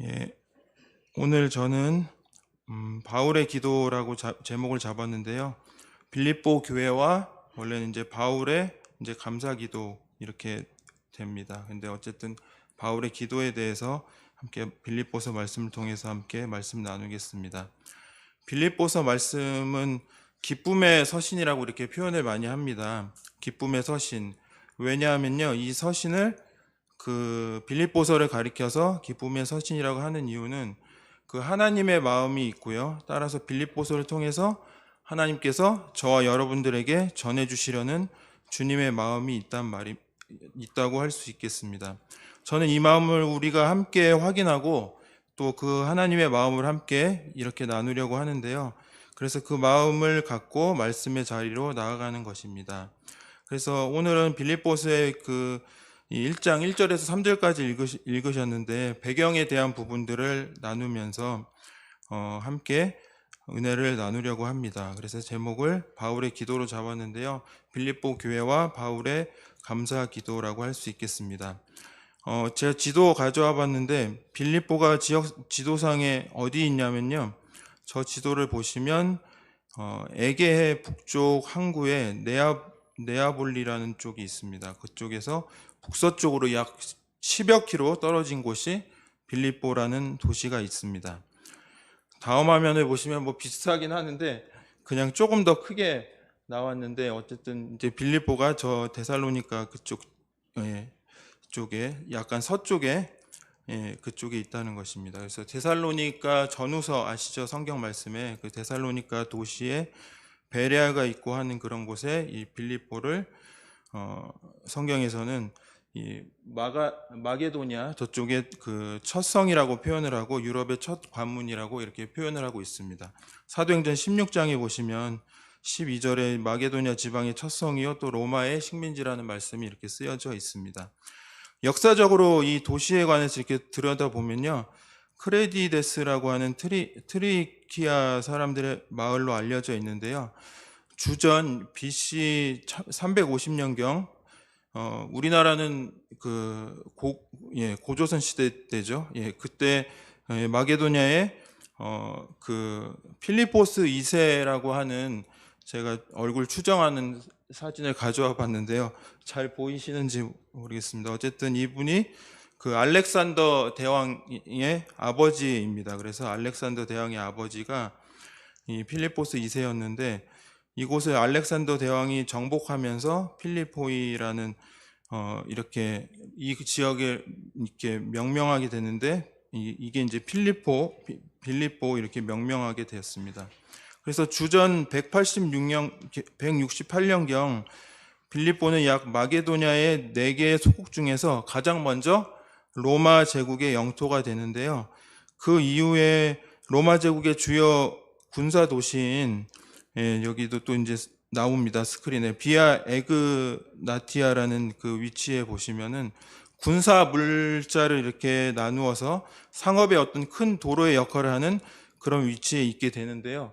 예, 오늘 저는 바울의 기도라고 제목을 잡았는데요. 빌립보 교회와 원래는 이제 바울의 이제 감사 기도 이렇게 됩니다. 근데 어쨌든 바울의 기도에 대해서 함께 빌립보서 말씀을 통해서 함께 말씀 나누겠습니다. 빌립보서 말씀은 기쁨의 서신이라고 이렇게 표현을 많이 합니다. 기쁨의 서신. 왜냐하면요, 이 서신을 그 빌립보서를 가리켜서 기쁨의 서신이라고 하는 이유는 그 하나님의 마음이 있고요. 따라서 빌립보서를 통해서 하나님께서 저와 여러분들에게 전해주시려는 주님의 마음이 있다고 할 수 있겠습니다. 저는 이 마음을 우리가 함께 확인하고 또 그 하나님의 마음을 함께 이렇게 나누려고 하는데요. 그래서 그 마음을 갖고 말씀의 자리로 나아가는 것입니다. 그래서 오늘은 빌립보서의 그 1장 1절에서 3절까지 읽으셨는데 배경에 대한 부분들을 나누면서 함께 은혜를 나누려고 합니다. 그래서 제목을 바울의 기도로 잡았는데요. 빌립보 교회와 바울의 감사 기도라고 할 수 있겠습니다. 제가 지도 가져와 봤는데 빌립보가 지도상에 어디 있냐면요. 저 지도를 보시면 에게해 북쪽 항구에 네아볼리라는 쪽이 있습니다. 그쪽에서 북서쪽으로 약 10여 킬로 떨어진 곳이 빌립보라는 도시가 있습니다. 다음 화면을 보시면 뭐 비슷하긴 하는데 그냥 조금 더 크게 나왔는데 어쨌든 이제 빌립보가 저 데살로니가 쪽에 약간 서쪽에 그쪽에 있다는 것입니다. 그래서 데살로니가 전후서 아시죠? 성경 말씀에 그 데살로니가 도시에 베레아가 있고 하는 그런 곳에 이 빌립보를 성경에서는 이 마게도냐 저쪽에 그 첫 성이라고 표현을 하고 유럽의 첫 관문이라고 이렇게 표현을 하고 있습니다. 사도행전 16장에 보시면 12절에 마게도냐 지방의 첫 성이요 또 로마의 식민지라는 말씀이 이렇게 쓰여져 있습니다. 역사적으로 이 도시에 관해서 이렇게 들여다보면요. 크레디데스라고 하는 트리키아 사람들의 마을로 알려져 있는데요. 주전 BC 350년경 우리나라는 그 고조선 시대 때죠. 그때 마게도냐에 그 필리포스 2세라고 하는 제가 얼굴 추정하는 사진을 가져와 봤는데요. 잘 보이시는지 모르겠습니다. 어쨌든 이분이 그 알렉산더 대왕의 아버지입니다. 그래서 알렉산더 대왕의 아버지가 이 필리포스 2세였는데 이곳을 알렉산더 대왕이 정복하면서 필리포이라는 이렇게 이 지역을 이렇게 명명하게 되는데 이게 이제 빌립보 이렇게 명명하게 되었습니다. 그래서 주전 168년경 빌립보는 약 마게도냐의 4개의 소국 중에서 가장 먼저 로마 제국의 영토가 되는데요. 그 이후에 로마 제국의 주요 군사 도시인 여기도 또 이제 나옵니다. 스크린에 비아 에그나티아라는 그 위치에 보시면은 군사 물자를 이렇게 나누어서 상업의 어떤 큰 도로의 역할을 하는 그런 위치에 있게 되는데요.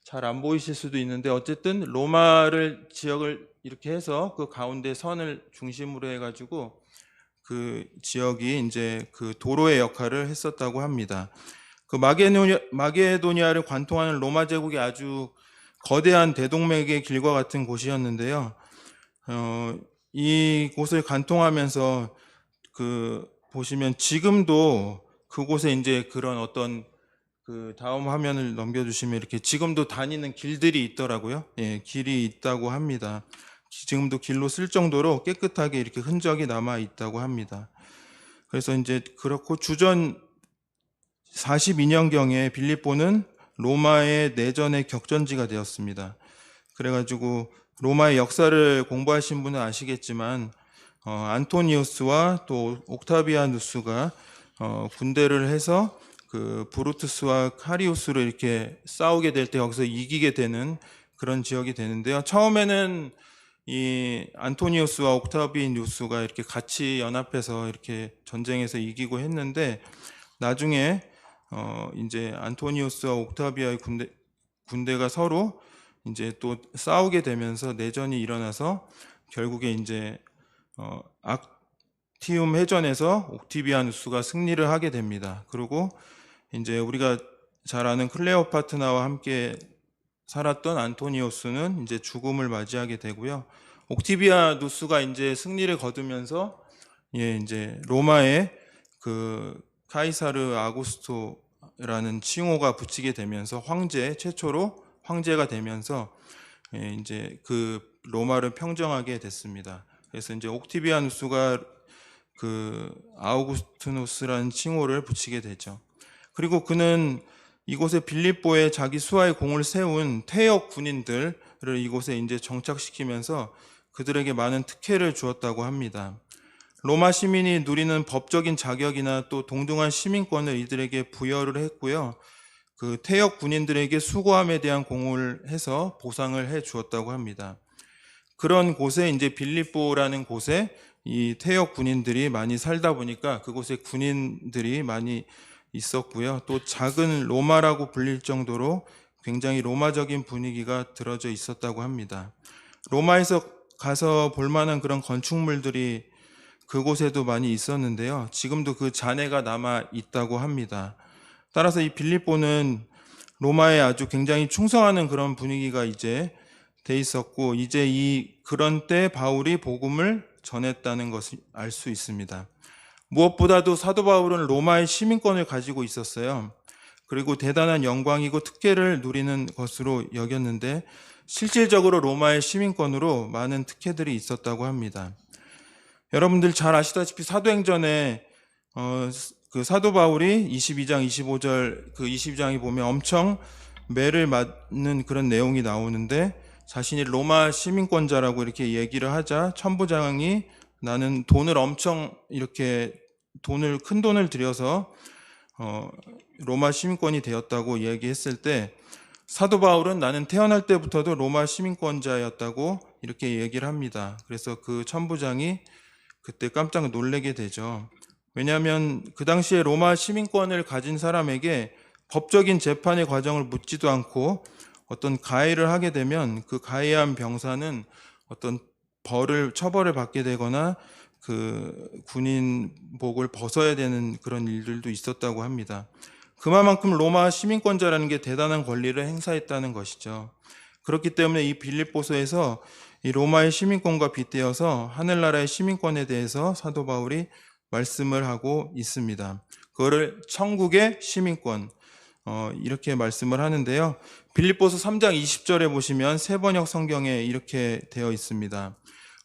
잘 안 보이실 수도 있는데 어쨌든 로마를 지역을 이렇게 해서 그 가운데 선을 중심으로 해가지고 그 지역이 이제 그 도로의 역할을 했었다고 합니다. 그 마게도니아를 관통하는 로마 제국이 아주 거대한 대동맥의 길과 같은 곳이었는데요. 이 곳을 관통하면서 그 보시면 지금도 그곳에 이제 그런 어떤 그 다음 화면을 넘겨주시면 이렇게 지금도 다니는 길들이 있더라고요. 길이 있다고 합니다. 지금도 길로 쓸 정도로 깨끗하게 이렇게 흔적이 남아 있다고 합니다. 그래서 이제 그렇고 주전 42년경에 빌립보는 로마의 내전의 격전지가 되었습니다. 그래가지고 로마의 역사를 공부하신 분은 아시겠지만 안토니우스와 또 옥타비아누스가 군대를 해서 그 브루투스와 카리우스로 이렇게 싸우게 될 때 여기서 이기게 되는 그런 지역이 되는데요. 처음에는 이 안토니우스와 옥타비아누스가 이렇게 같이 연합해서 이렇게 전쟁에서 이기고 했는데 나중에 이제 안토니우스와 옥타비아의 군대가 서로 이제 또 싸우게 되면서 내전이 일어나서 결국에 이제 해전에서 옥티비아누스가 승리를 하게 됩니다. 그리고 이제 우리가 잘 아는 클레오파트라와 함께 살았던 안토니오스는 이제 죽음을 맞이하게 되고요. 옥티비아누스가 이제 승리를 거두면서 이제 로마의 그 카이사르 아구스토라는 칭호가 붙이게 되면서 최초로 황제가 되면서 이제 그 로마를 평정하게 됐습니다. 그래서 이제 옥티비아누스가 그 아우구스투누스라는 칭호를 붙이게 되죠. 그리고 그는 이곳에 빌립보에 자기 수하의 공을 세운 퇴역 군인들을 이곳에 이제 정착시키면서 그들에게 많은 특혜를 주었다고 합니다. 로마 시민이 누리는 법적인 자격이나 또 동등한 시민권을 이들에게 부여를 했고요. 그 퇴역 군인들에게 수고함에 대한 공을 해서 보상을 해 주었다고 합니다. 그런 곳에 이제 빌립보라는 곳에 이 퇴역 군인들이 많이 살다 보니까 그곳에 군인들이 많이 있었고요. 또 작은 로마라고 불릴 정도로 굉장히 로마적인 분위기가 들어져 있었다고 합니다. 로마에서 가서 볼 만한 그런 건축물들이 그곳에도 많이 있었는데요. 지금도 그 잔해가 남아 있다고 합니다. 따라서 이 빌립보는 로마에 아주 굉장히 충성하는 그런 분위기가 이제 돼 있었고, 이제 그런 때 바울이 복음을 전했다는 것을 알 수 있습니다. 무엇보다도 사도 바울은 로마의 시민권을 가지고 있었어요. 그리고 대단한 영광이고 특혜를 누리는 것으로 여겼는데 실질적으로 로마의 시민권으로 많은 특혜들이 있었다고 합니다. 여러분들 잘 아시다시피 사도행전에 그 사도 바울이 22장 25절 그 22장에 보면 엄청 매를 맞는 그런 내용이 나오는데, 자신이 로마 시민권자라고 이렇게 얘기를 하자 천부장이 나는 돈을 엄청 이렇게 큰 돈을 들여서 로마 시민권이 되었다고 얘기했을 때, 사도 바울은 나는 태어날 때부터도 로마 시민권자였다고 이렇게 얘기를 합니다. 그래서 그 천부장이 그때 깜짝 놀라게 되죠. 왜냐하면 그 당시에 로마 시민권을 가진 사람에게 법적인 재판의 과정을 묻지도 않고 어떤 가해를 하게 되면 그 가해한 병사는 어떤 처벌을 받게 되거나 그 군인복을 벗어야 되는 그런 일들도 있었다고 합니다. 그만큼 로마 시민권자라는 게 대단한 권리를 행사했다는 것이죠. 그렇기 때문에 이 빌립보서에서 이 로마의 시민권과 빗대어서 하늘나라의 시민권에 대해서 사도 바울이 말씀을 하고 있습니다. 그거를 천국의 시민권 이렇게 말씀을 하는데요. 빌립보서 3장 20절에 보시면 세번역 성경에 이렇게 되어 있습니다.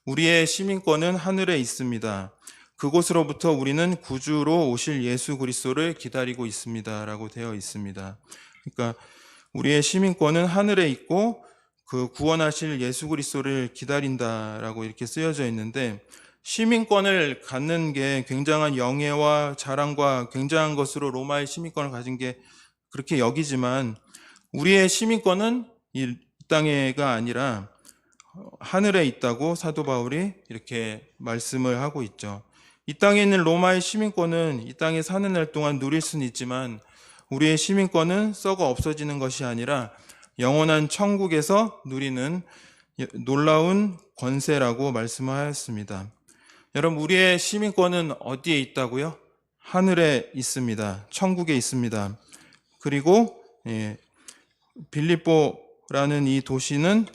우리의 시민권은 하늘에 있습니다. 그곳으로부터 우리는 구주로 오실 예수 그리스도를 기다리고 있습니다. 라고 되어 있습니다. 그러니까 우리의 시민권은 하늘에 있고 그 구원하실 예수 그리스도를 기다린다라고 이렇게 쓰여져 있는데, 시민권을 갖는 게 굉장한 영예와 자랑과 굉장한 것으로 로마의 시민권을 가진 게 그렇게 여기지만, 우리의 시민권은 이 땅에가 아니라 하늘에 있다고 사도 바울이 이렇게 말씀을 하고 있죠. 이 땅에 있는 로마의 시민권은 이 땅에 사는 날 동안 누릴 수는 있지만 우리의 시민권은 썩어 없어지는 것이 아니라 영원한 천국에서 누리는 놀라운 권세라고 말씀하였습니다. 여러분, 우리의 시민권은 어디에 있다고요? 하늘에 있습니다. 천국에 있습니다. 그리고 빌립보라는 이 도시는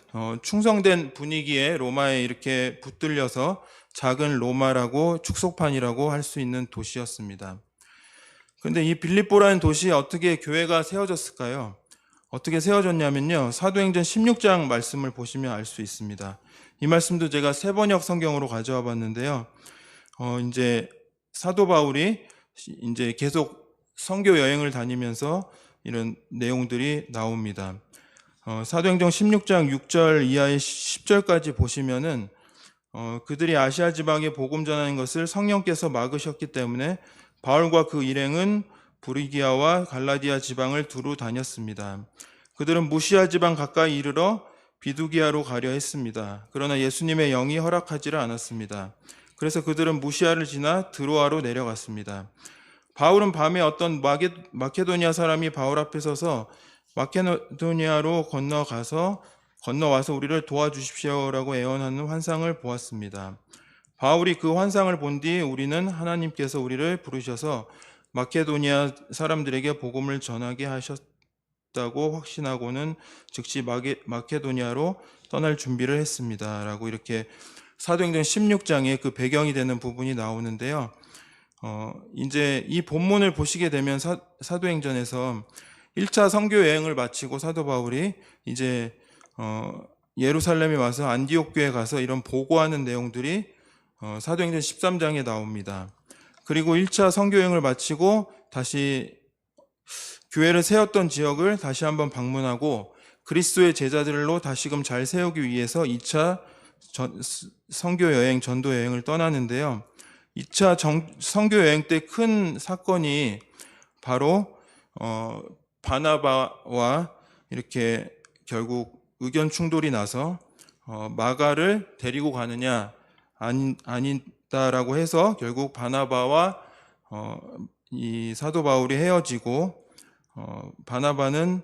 충성된 분위기에 로마에 이렇게 붙들려서 작은 로마라고 축소판이라고 할 수 있는 도시였습니다. 그런데 이 빌립보라는 도시에 어떻게 교회가 세워졌을까요? 어떻게 세워졌냐면요, 사도행전 16장 말씀을 보시면 알 수 있습니다. 이 말씀도 제가 세번역 성경으로 가져와 봤는데요. 이제 사도 바울이 이제 계속 선교 여행을 다니면서 이런 내용들이 나옵니다. 사도행전 16장 6절 이하의 10절까지 보시면은 그들이 아시아 지방에 복음 전하는 것을 성령께서 막으셨기 때문에 바울과 그 일행은 브리기아와 갈라디아 지방을 두루 다녔습니다. 그들은 무시아 지방 가까이 이르러 비두기아로 가려 했습니다. 그러나 예수님의 영이 허락하지를 않았습니다. 그래서 그들은 무시아를 지나 드로아로 내려갔습니다. 바울은 밤에 어떤 마케도니아 사람이 바울 앞에 서서 마케도니아로 건너와서 우리를 도와주십시오라고 애원하는 환상을 보았습니다. 바울이 그 환상을 본 뒤 우리는 하나님께서 우리를 부르셔서 마케도니아 사람들에게 복음을 전하게 하셨다고 확신하고는 즉시 마케도니아로 떠날 준비를 했습니다. 라고 이렇게 사도행전 16장에 그 배경이 되는 부분이 나오는데요. 이제 이 본문을 보시게 되면 사도행전에서 1차 선교 여행을 마치고 사도 바울이 이제 예루살렘에 와서 안디옥 교회에 가서 이런 보고하는 내용들이 사도행전 13장에 나옵니다. 그리고 1차 선교 여행을 마치고 다시 교회를 세웠던 지역을 다시 한번 방문하고 그리스도의 제자들로 다시금 잘 세우기 위해서 2차 선교 여행, 전도 여행을 떠나는데요. 2차 선교 여행 때 큰 사건이 바로 바나바와 이렇게 결국 의견 충돌이 나서 마가를 데리고 가느냐 아니다라고 해서 결국 바나바와 이 사도 바울이 헤어지고 바나바는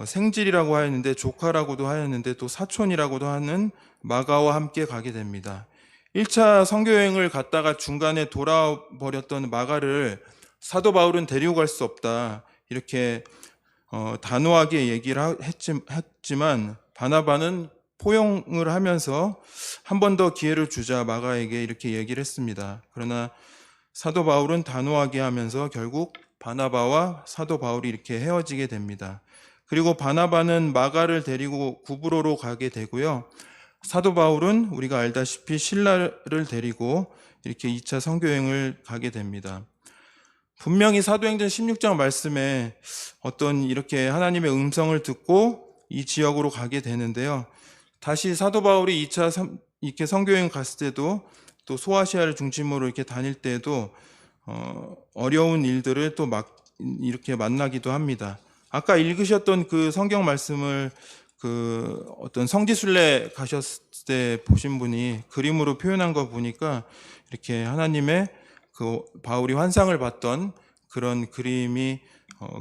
생질이라고 하였는데 조카라고도 하였는데 또 사촌이라고도 하는 마가와 함께 가게 됩니다. 1차 선교여행을 갔다가 중간에 돌아버렸던 마가를 사도 바울은 데리고 갈 수 없다 이렇게 단호하게 얘기를 했지만 바나바는 포용을 하면서 한 번 더 기회를 주자 마가에게 이렇게 얘기를 했습니다. 그러나 사도 바울은 단호하게 하면서 결국 바나바와 사도 바울이 이렇게 헤어지게 됩니다. 그리고 바나바는 마가를 데리고 구브로로 가게 되고요. 사도 바울은 우리가 알다시피 실라를 데리고 이렇게 2차 선교여행을 가게 됩니다. 분명히 사도행전 16장 말씀에 어떤 이렇게 하나님의 음성을 듣고 이 지역으로 가게 되는데요. 다시 사도 바울이 2차 이렇게 선교여행 갔을 때도 또 소아시아를 중심으로 이렇게 다닐 때도 어려운 일들을 또 이렇게 만나기도 합니다. 아까 읽으셨던 그 성경 말씀을 그 어떤 성지순례 가셨을 때 보신 분이 그림으로 표현한 거 보니까 이렇게 하나님의 그 바울이 환상을 봤던 그런 그림이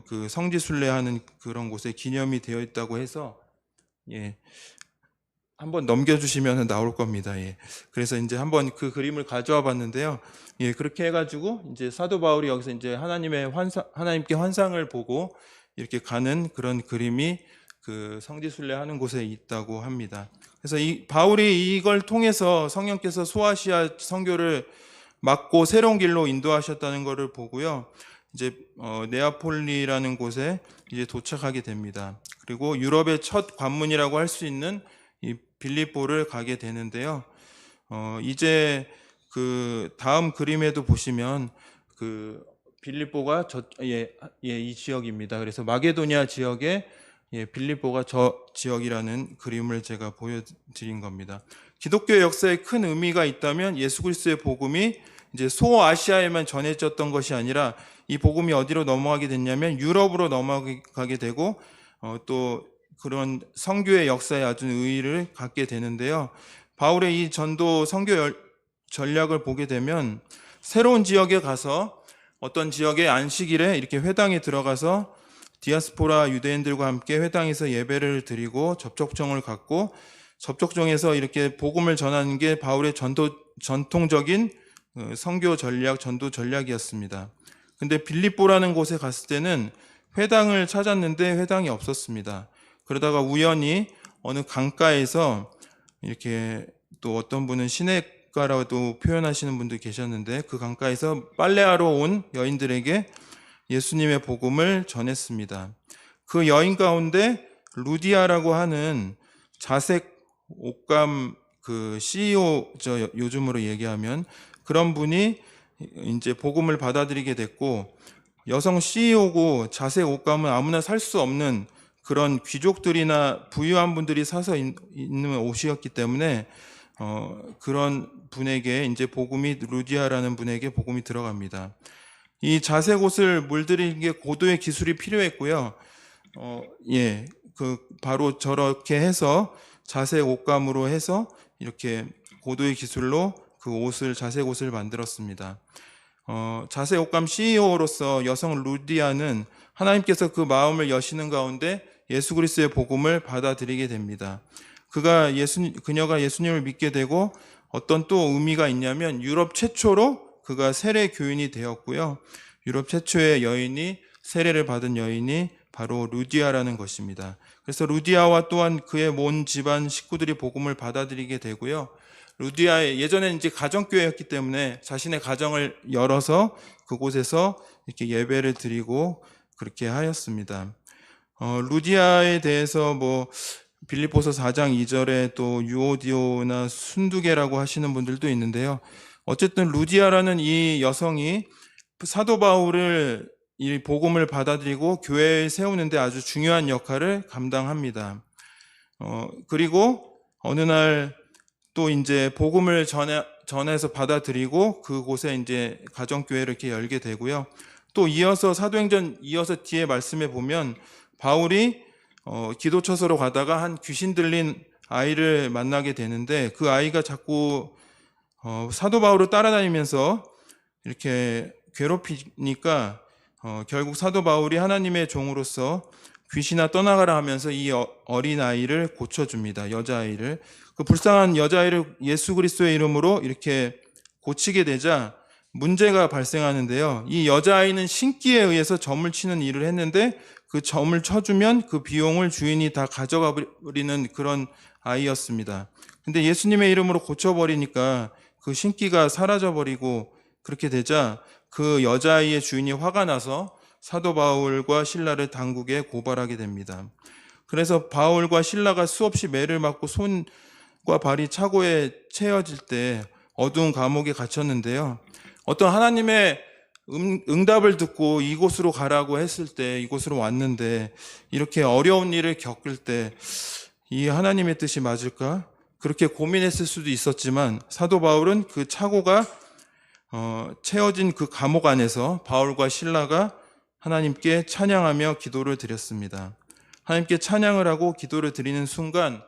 그 성지순례하는 그런 곳에 기념이 되어 있다고 해서 한번 넘겨주시면 나올 겁니다. 그래서 이제 한번 그 그림을 가져와 봤는데요. 그렇게 해가지고 이제 사도 바울이 여기서 이제 하나님께 환상을 보고 이렇게 가는 그런 그림이 그 성지순례하는 곳에 있다고 합니다. 그래서 이 바울이 이걸 통해서 성령께서 소아시아 선교를 막고 새로운 길로 인도하셨다는 것을 보고요. 이제 네아폴리라는 곳에 이제 도착하게 됩니다. 그리고 유럽의 첫 관문이라고 할 수 있는 이 빌립보를 가게 되는데요. 이제 그 다음 그림에도 보시면 그 빌립보가 이 지역입니다. 그래서 마게도니아 지역에 빌립보가 저 지역이라는 그림을 제가 보여드린 겁니다. 기독교의 역사에 큰 의미가 있다면 예수 그리스도의 복음이 이제 소아시아에만 전해졌던 것이 아니라 이 복음이 어디로 넘어가게 됐냐면 유럽으로 넘어가게 되고 또 그런 선교의 역사에 아주 의의를 갖게 되는데요. 바울의 이 전도 선교 전략을 보게 되면 새로운 지역에 가서 어떤 지역의 안식일에 이렇게 회당에 들어가서 디아스포라 유대인들과 함께 회당에서 예배를 드리고 접촉정을 갖고 접촉정에서 이렇게 복음을 전하는 게 바울의 전통적인 선교 전략, 전도 전략이었습니다. 근데 빌립보라는 곳에 갔을 때는 회당을 찾았는데 회당이 없었습니다. 그러다가 우연히 어느 강가에서 이렇게 또 어떤 분은 시냇가라도 표현하시는 분도 계셨는데 그 강가에서 빨래하러 온 여인들에게 예수님의 복음을 전했습니다. 그 여인 가운데 루디아라고 하는 자색 옷감 그 CEO죠. 요즘으로 얘기하면 그런 분이 이제 복음을 받아들이게 됐고 여성 CEO고 자색 옷감은 아무나 살 수 없는 그런 귀족들이나 부유한 분들이 사서 있는 옷이었기 때문에 그런 분에게 이제 복음이 루디아라는 분에게 복음이 들어갑니다. 이 자색 옷을 물들이는 게 고도의 기술이 필요했고요. 그 바로 저렇게 해서 자색 옷감으로 해서 이렇게 고도의 기술로 그 옷을 자색 옷을 만들었습니다. 자색 옷감 CEO로서 여성 루디아는 하나님께서 그 마음을 여시는 가운데 예수 그리스도의 복음을 받아들이게 됩니다. 그녀가 예수님을 믿게 되고 어떤 또 의미가 있냐면 유럽 최초로 그가 세례 교인이 되었고요. 유럽 최초의 여인이 세례를 받은 여인이 바로 루디아라는 것입니다. 그래서 루디아와 또한 그의 온 집안 식구들이 복음을 받아들이게 되고요. 루디아의 예전에 이제 가정교회였기 때문에 자신의 가정을 열어서 그곳에서 이렇게 예배를 드리고 그렇게 하였습니다. 루디아에 대해서 뭐 빌립보서 4장 2절에 또 유오디오나 순두개라고 하시는 분들도 있는데요. 어쨌든 루디아라는 이 여성이 사도 바울을 이 복음을 받아들이고 교회에 세우는데 아주 중요한 역할을 감당합니다. 그리고 어느 날 또 이제 복음을 전해서 받아들이고 그곳에 이제 가정교회를 이렇게 열게 되고요. 또 이어서 사도행전 이어서 뒤에 말씀에 보면 바울이 기도처소로 가다가 한 귀신 들린 아이를 만나게 되는데 그 아이가 자꾸 사도 바울을 따라다니면서 이렇게 괴롭히니까 결국 사도 바울이 하나님의 종으로서 귀신아 떠나가라 하면서 이 어린 아이를 고쳐줍니다. 여자아이를. 그 불쌍한 여자아이를 예수 그리스도의 이름으로 이렇게 고치게 되자 문제가 발생하는데요. 이 여자아이는 신기에 의해서 점을 치는 일을 했는데 그 점을 쳐주면 그 비용을 주인이 다 가져가 버리는 그런 아이였습니다. 근데 예수님의 이름으로 고쳐버리니까 그 신기가 사라져버리고 그렇게 되자 그 여자아이의 주인이 화가 나서 사도 바울과 실라를 당국에 고발하게 됩니다. 그래서 바울과 실라가 수없이 매를 맞고 손과 발이 차고에 채워질 때 어두운 감옥에 갇혔는데요. 어떤 하나님의 응답을 듣고 이곳으로 가라고 했을 때 이곳으로 왔는데 이렇게 어려운 일을 겪을 때 이 하나님의 뜻이 맞을까? 그렇게 고민했을 수도 있었지만 사도 바울은 그 차고가 채워진 그 감옥 안에서 바울과 실라가 하나님께 찬양하며 기도를 드렸습니다. 하나님께 찬양을 하고 기도를 드리는 순간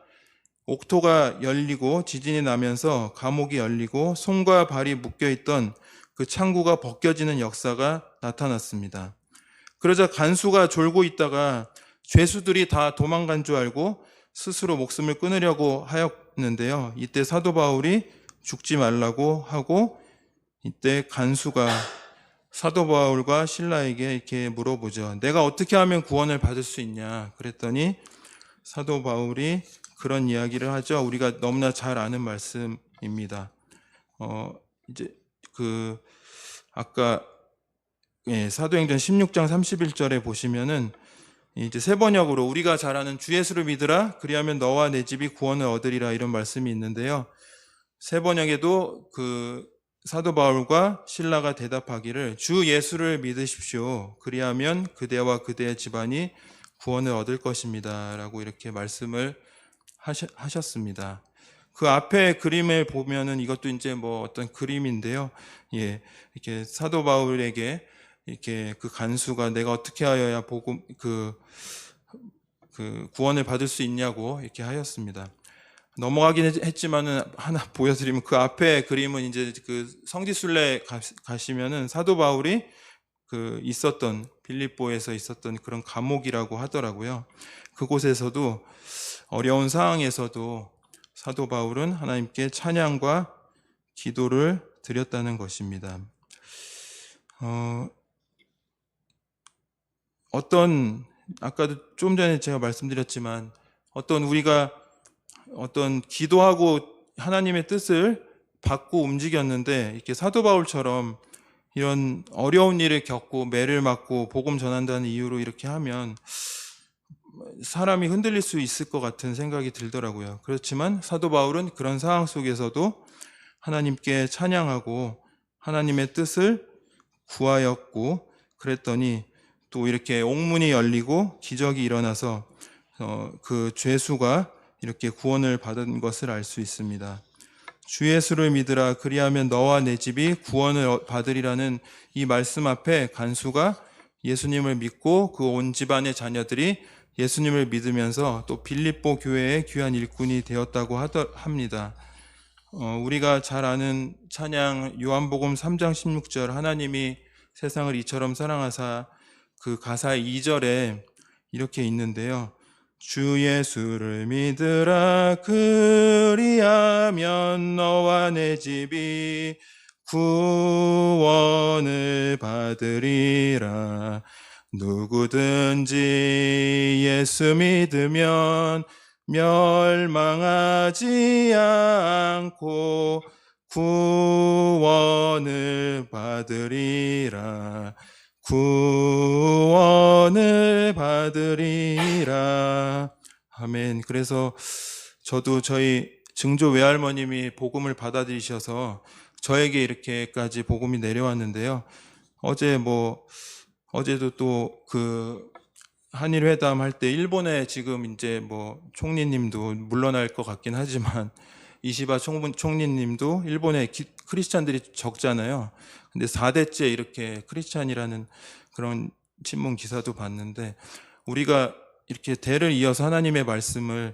옥토가 열리고 지진이 나면서 감옥이 열리고 손과 발이 묶여있던 그 창구가 벗겨지는 역사가 나타났습니다. 그러자 간수가 졸고 있다가 죄수들이 다 도망간 줄 알고 스스로 목숨을 끊으려고 하였는데요. 이때 사도 바울이 죽지 말라고 하고 이때 간수가 사도 바울과 실라에게 이렇게 물어보죠. 내가 어떻게 하면 구원을 받을 수 있냐? 그랬더니 사도 바울이 그런 이야기를 하죠. 우리가 너무나 잘 아는 말씀입니다. 이제 아까 사도행전 16장 31절에 보시면은 이제 세 번역으로 우리가 잘 아는 주 예수를 믿으라 그리하면 너와 내 집이 구원을 얻으리라 이런 말씀이 있는데요. 세 번역에도 그 사도 바울과 실라가 대답하기를 주 예수를 믿으십시오. 그리하면 그대와 그대의 집안이 구원을 얻을 것입니다. 라고 이렇게 말씀을 하셨습니다. 그 앞에 그림을 보면은 이것도 이제 뭐 어떤 그림인데요. 예, 이렇게 사도 바울에게 이렇게 그 간수가 내가 어떻게 하여야 복음 그 구원을 받을 수 있냐고 이렇게 하였습니다. 넘어가긴 했지만은 하나 보여드리면 그 앞에 그림은 이제 그 성지순례 가시면은 사도 바울이 그 있었던 빌립보에서 있었던 그런 감옥이라고 하더라고요. 그곳에서도 어려운 상황에서도 사도 바울은 하나님께 찬양과 기도를 드렸다는 것입니다. 아까도 좀 전에 제가 말씀드렸지만 우리가 기도하고 하나님의 뜻을 받고 움직였는데 이렇게 사도 바울처럼 이런 어려운 일을 겪고 매를 맞고 복음 전한다는 이유로 이렇게 하면 사람이 흔들릴 수 있을 것 같은 생각이 들더라고요. 그렇지만 사도 바울은 그런 상황 속에서도 하나님께 찬양하고 하나님의 뜻을 구하였고 그랬더니 또 이렇게 옥문이 열리고 기적이 일어나서 그 죄수가 이렇게 구원을 받은 것을 알 수 있습니다. 주 예수를 믿으라 그리하면 너와 내 집이 구원을 받으리라는 이 말씀 앞에 간수가 예수님을 믿고 그 온 집안의 자녀들이 예수님을 믿으면서 또 빌립보 교회의 귀한 일꾼이 되었다고 합니다. 우리가 잘 아는 찬양 요한복음 3장 16절 하나님이 세상을 이처럼 사랑하사 그 가사 2절에 이렇게 있는데요. 주 예수를 믿으라. 그리하면 너와 내 집이 구원을 받으리라. 누구든지 예수 믿으면 멸망하지 않고 구원을 받으리라. 구원을 받으리라. 아멘. 그래서 저도 저희 증조 외할머님이 복음을 받아들이셔서 저에게 이렇게까지 복음이 내려왔는데요. 어제도 또 그 한일 회담 할 때 일본에 지금 이제 뭐 총리님도 물러날 것 같긴 하지만 이시바 총리님도 일본에 크리스찬들이 적잖아요. 근데 4대째 이렇게 크리스찬이라는 그런 신문 기사도 봤는데, 우리가 이렇게 대를 이어서 하나님의 말씀을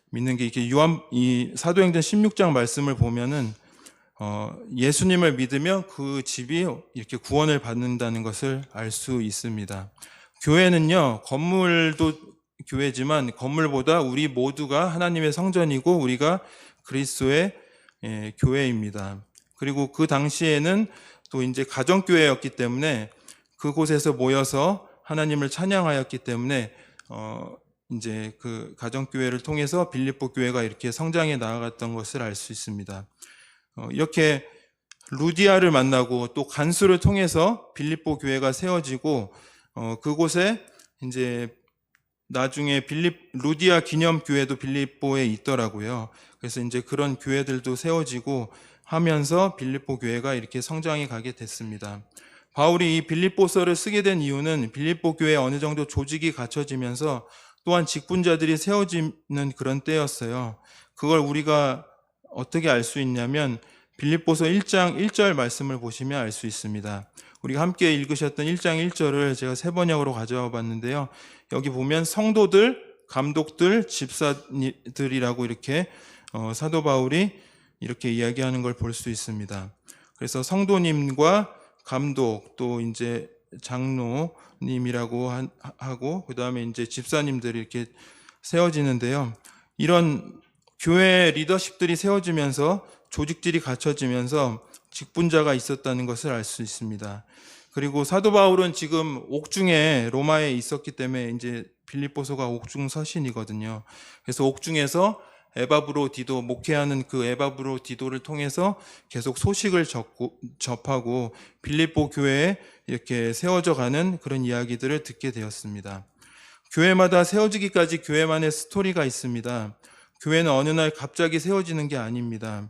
믿는 게 이렇게 이 사도행전 16장 말씀을 보면은 예수님을 믿으면 그 집이 이렇게 구원을 받는다는 것을 알 수 있습니다. 교회는요, 건물도 교회지만 건물보다 우리 모두가 하나님의 성전이고 우리가 그리스도의 교회입니다. 그리고 그 당시에는 또 이제 가정교회였기 때문에 그곳에서 모여서 하나님을 찬양하였기 때문에 이제 그 가정교회를 통해서 빌립보 교회가 이렇게 성장해 나아갔던 것을 알 수 있습니다. 이렇게 루디아를 만나고 또 간수를 통해서 빌립보 교회가 세워지고 그곳에 이제 나중에 루디아 기념교회도 빌립보에 있더라고요. 그래서 이제 그런 교회들도 세워지고 하면서 빌립보 교회가 이렇게 성장해 가게 됐습니다. 바울이 이 빌립보서를 쓰게 된 이유는 빌립보 교회에 어느 정도 조직이 갖춰지면서 또한 직분자들이 세워지는 그런 때였어요. 그걸 우리가 어떻게 알 수 있냐면 빌립보서 1장 1절 말씀을 보시면 알 수 있습니다. 우리가 함께 읽으셨던 1장 1절을 제가 세 번역으로 가져와 봤는데요. 여기 보면 성도들, 감독들, 집사들이라고 이렇게 사도 바울이 이렇게 이야기하는 걸 볼 수 있습니다. 그래서 성도님과 감독, 또 이제 장로님이라고 하고 그 다음에 이제 집사님들이 이렇게 세워지는데요. 이런 교회 리더십들이 세워지면서 조직들이 갖춰지면서 직분자가 있었다는 것을 알 수 있습니다. 그리고 사도 바울은 지금 옥중에 로마에 있었기 때문에 이제 빌립보서가 옥중 서신이거든요. 그래서 옥중에서 에바브로디도, 목회하는 그 에바브로디도를 통해서 계속 소식을 접하고 빌립보 교회에 이렇게 세워져 가는 그런 이야기들을 듣게 되었습니다. 교회마다 세워지기까지 교회만의 스토리가 있습니다. 교회는 어느 날 갑자기 세워지는 게 아닙니다.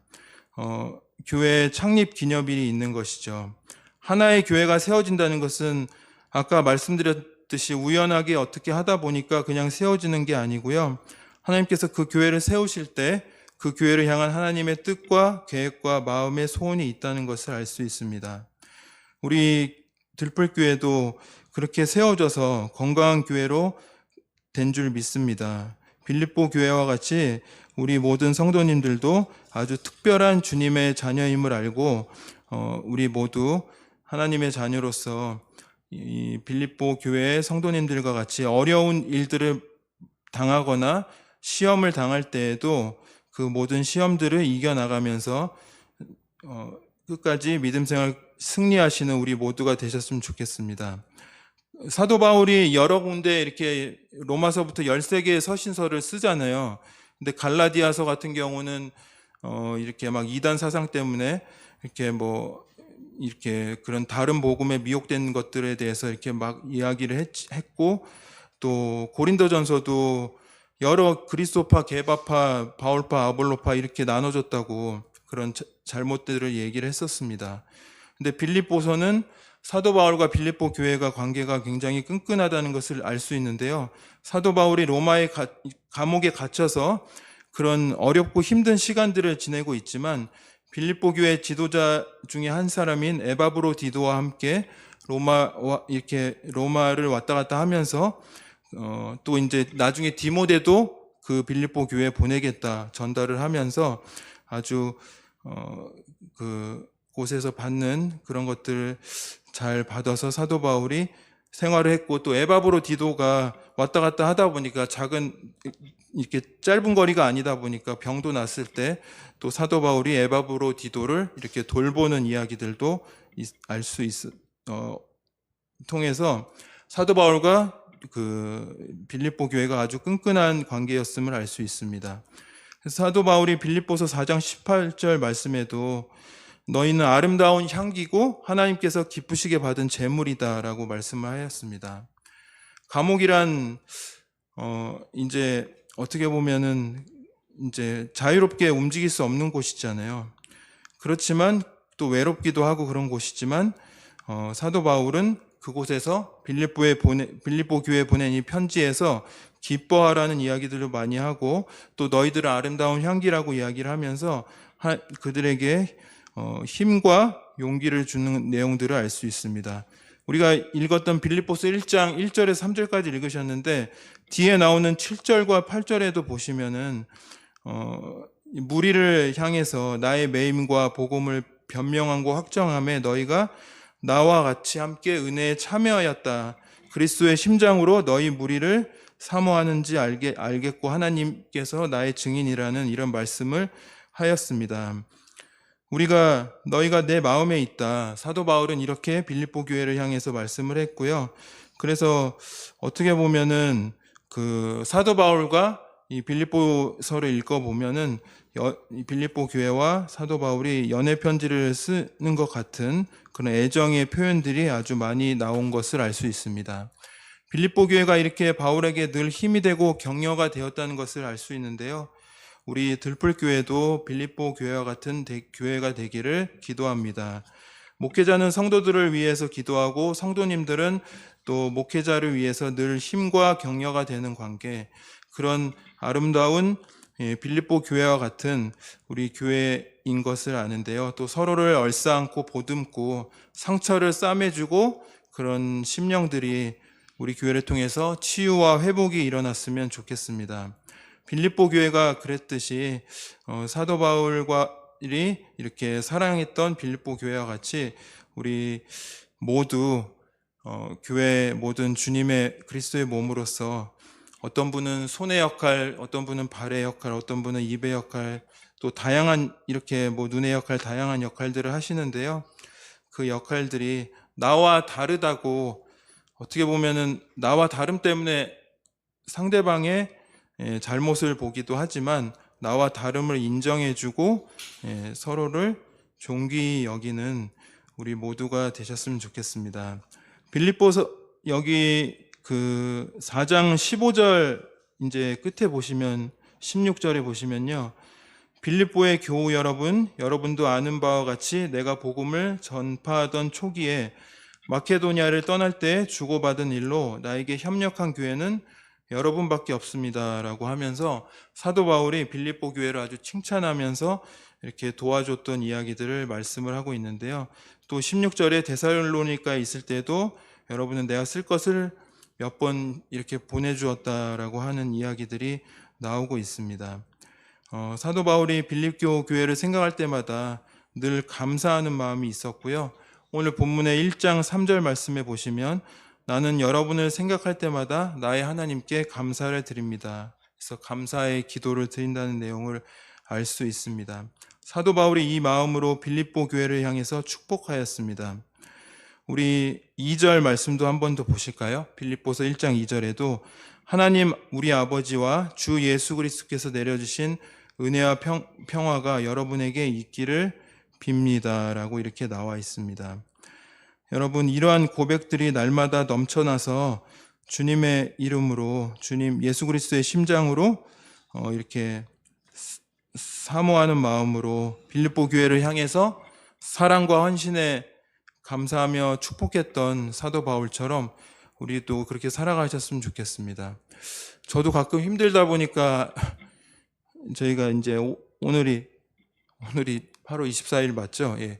교회 창립 기념일이 있는 것이죠. 하나의 교회가 세워진다는 것은 아까 말씀드렸듯이 우연하게 어떻게 하다 보니까 그냥 세워지는 게 아니고요. 하나님께서 그 교회를 세우실 때 그 교회를 향한 하나님의 뜻과 계획과 마음의 소원이 있다는 것을 알 수 있습니다. 우리 들풀교회도 그렇게 세워져서 건강한 교회로 된 줄 믿습니다. 빌립보 교회와 같이 우리 모든 성도님들도 아주 특별한 주님의 자녀임을 알고 우리 모두 하나님의 자녀로서 이 빌립보 교회의 성도님들과 같이 어려운 일들을 당하거나 시험을 당할 때에도 그 모든 시험들을 이겨나가면서 끝까지 믿음 생활 승리하시는 우리 모두가 되셨으면 좋겠습니다. 사도 바울이 여러 군데 이렇게 로마서부터 13개의 서신서를 쓰잖아요. 근데 갈라디아서 같은 경우는 이렇게 막 이단 사상 때문에 이렇게 그런 다른 복음에 미혹된 것들에 대해서 이렇게 막 이야기를 했고, 또 고린도전서도 여러 그리스도파, 게바파, 바울파, 아볼로파 이렇게 나눠졌다고 그런 잘못들을 얘기를 했었습니다. 근데 빌립보서는 사도 바울과 빌립보 교회가 관계가 굉장히 끈끈하다는 것을 알 수 있는데요. 사도 바울이 로마의 감옥에 gat혀서 그런 어렵고 힘든 시간들을 지내고 있지만 빌립보 교회 지도자 중에 한 사람인 에바브로디도와 함께 로마를 왔다 갔다 하면서 또 이제 나중에 디모데도 그 빌립보 교회에 보내겠다 전달을 하면서 아주 그 곳에서 받는 그런 것들을 잘 받아서 사도 바울이 생활을 했고, 또 에바브로 디도가 왔다 갔다 하다 보니까 이렇게 짧은 거리가 아니다 보니까 병도 났을 때 또 사도 바울이 에바브로 디도를 이렇게 돌보는 이야기들도 알 수 통해서 사도 바울과 그 빌립보 교회가 아주 끈끈한 관계였음을 알 수 있습니다. 사도 바울이 빌립보서 4장 18절 말씀에도 너희는 아름다운 향기고 하나님께서 기쁘시게 받은 제물이다라고 말씀을 하였습니다. 감옥이란 이제 어떻게 보면은 이제 자유롭게 움직일 수 없는 곳이잖아요. 그렇지만 또 외롭기도 하고 그런 곳이지만 사도 바울은 그곳에서 빌립보 교회에 보낸 이 편지에서 기뻐하라는 이야기들을 많이 하고, 또 너희들은 아름다운 향기라고 이야기를 하면서 그들에게 힘과 용기를 주는 내용들을 알 수 있습니다. 우리가 읽었던 빌립보서 1장 1절에서 3절까지 읽으셨는데, 뒤에 나오는 7절과 8절에도 보시면은 무리를 향해서 나의 매임과 복음을 변명하고 확정함에 너희가 나와 같이 함께 은혜에 참여하였다. 그리스도의 심장으로 너희 무리를 사모하는지 알겠고 하나님께서 나의 증인이라는 이런 말씀을 하였습니다. 너희가 내 마음에 있다. 사도 바울은 이렇게 빌립보 교회를 향해서 말씀을 했고요. 그래서 어떻게 보면은 그 사도 바울과 이 빌립보서를 읽어보면은 이 빌립보 교회와 사도 바울이 연애 편지를 쓰는 것 같은 그런 애정의 표현들이 아주 많이 나온 것을 알 수 있습니다. 빌립보 교회가 이렇게 바울에게 늘 힘이 되고 격려가 되었다는 것을 알 수 있는데요. 우리 들풀교회도 빌립보 교회와 같은 교회가 되기를 기도합니다. 목회자는 성도들을 위해서 기도하고, 성도님들은 또 목회자를 위해서 늘 힘과 격려가 되는 관계, 그런 아름다운 빌립보 교회와 같은 우리 교회인 것을 아는데요. 또 서로를 얼싸안고 보듬고 상처를 싸매주고, 그런 심령들이 우리 교회를 통해서 치유와 회복이 일어났으면 좋겠습니다. 빌립보 교회가 그랬듯이 사도 바울이 이렇게 사랑했던 빌립보 교회와 같이 우리 모두 교회 모든 주님의 그리스도의 몸으로서, 어떤 분은 손의 역할, 어떤 분은 발의 역할, 어떤 분은 입의 역할, 또 다양한 이렇게 눈의 역할, 다양한 역할들을 하시는데요. 그 역할들이 나와 다르다고, 어떻게 보면은 나와 다름 때문에 상대방의 잘못을 보기도 하지만 나와 다름을 인정해주고 서로를 존귀 여기는 우리 모두가 되셨으면 좋겠습니다. 빌립보서 여기 그 4장 15절 이제 끝에 보시면 16절에 보시면요. 빌립보의 교우 여러분도 아는 바와 같이 내가 복음을 전파하던 초기에 마케도니아를 떠날 때 주고받은 일로 나에게 협력한 교회는 여러분밖에 없습니다 라고 하면서 사도 바울이 빌립보 교회를 아주 칭찬하면서 이렇게 도와줬던 이야기들을 말씀을 하고 있는데요. 또 16절에 데살로니가에 있을 때도 여러분은 내가 쓸 것을 몇 번 이렇게 보내주었다라고 하는 이야기들이 나오고 있습니다. 사도 바울이 빌립보 교회를 생각할 때마다 늘 감사하는 마음이 있었고요. 오늘 본문의 1장 3절 말씀에 보시면 나는 여러분을 생각할 때마다 나의 하나님께 감사를 드립니다. 그래서 감사의 기도를 드린다는 내용을 알 수 있습니다. 사도 바울이 이 마음으로 빌립보 교회를 향해서 축복하였습니다. 우리 2절 말씀도 한 번 더 보실까요? 빌립보서 1장 2절에도 하나님 우리 아버지와 주 예수 그리스도께서 내려주신 은혜와 평화가 여러분에게 있기를 빕니다 라고 이렇게 나와 있습니다. 여러분, 이러한 고백들이 날마다 넘쳐나서 주님의 이름으로, 주님 예수 그리스도의 심장으로 이렇게 사모하는 마음으로 빌립보 교회를 향해서 사랑과 헌신에 감사하며 축복했던 사도 바울처럼 우리도 그렇게 살아가셨으면 좋겠습니다. 저도 가끔 힘들다 보니까 저희가 이제 오늘이 8월 24일 맞죠? 예.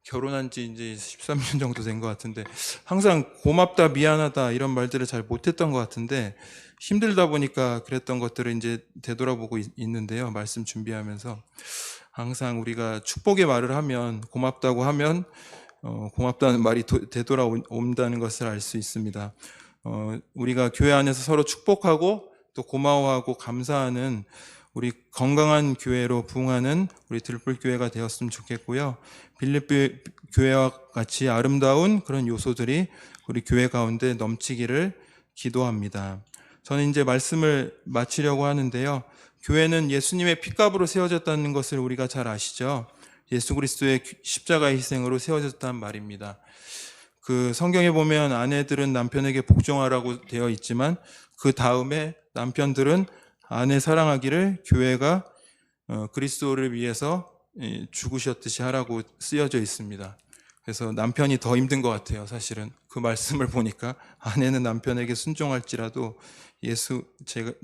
결혼한 지 이제 13년 정도 된 것 같은데 항상 고맙다, 미안하다 이런 말들을 잘 못했던 것 같은데 힘들다 보니까 그랬던 것들을 이제 되돌아보고 있는데요. 말씀 준비하면서 항상 우리가 축복의 말을 하면, 고맙다고 하면 고맙다는 말이 되돌아온다는 것을 알 수 있습니다. 우리가 교회 안에서 서로 축복하고 또 고마워하고 감사하는 우리 건강한 교회로 부흥하는 우리 들불교회가 되었으면 좋겠고요. 빌립보 교회와 같이 아름다운 그런 요소들이 우리 교회 가운데 넘치기를 기도합니다. 저는 이제 말씀을 마치려고 하는데요. 교회는 예수님의 핏값으로 세워졌다는 것을 우리가 잘 아시죠? 예수 그리스도의 십자가의 희생으로 세워졌단 말입니다. 그 성경에 보면 아내들은 남편에게 복종하라고 되어 있지만 그 다음에 남편들은 아내 사랑하기를 교회가 그리스도를 위해서 죽으셨듯이 하라고 쓰여져 있습니다. 그래서 남편이 더 힘든 것 같아요. 사실은 그 말씀을 보니까 아내는 남편에게 순종할지라도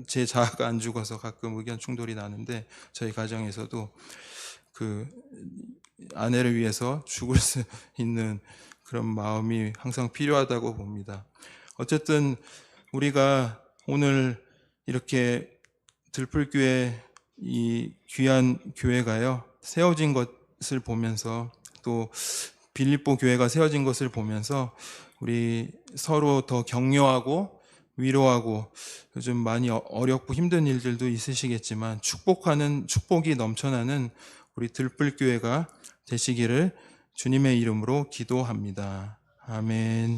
제 자아가 안 죽어서 가끔 의견 충돌이 나는데 저희 가정에서도 그 아내를 위해서 죽을 수 있는 그런 마음이 항상 필요하다고 봅니다. 어쨌든 우리가 오늘 이렇게 들풀교회 이 귀한 교회가요 세워진 것을 보면서 또 빌립보 교회가 세워진 것을 보면서 우리 서로 더 격려하고 위로하고 요즘 많이 어렵고 힘든 일들도 있으시겠지만 축복이 넘쳐나는 우리 들풀교회가 되시기를 주님의 이름으로 기도합니다. 아멘.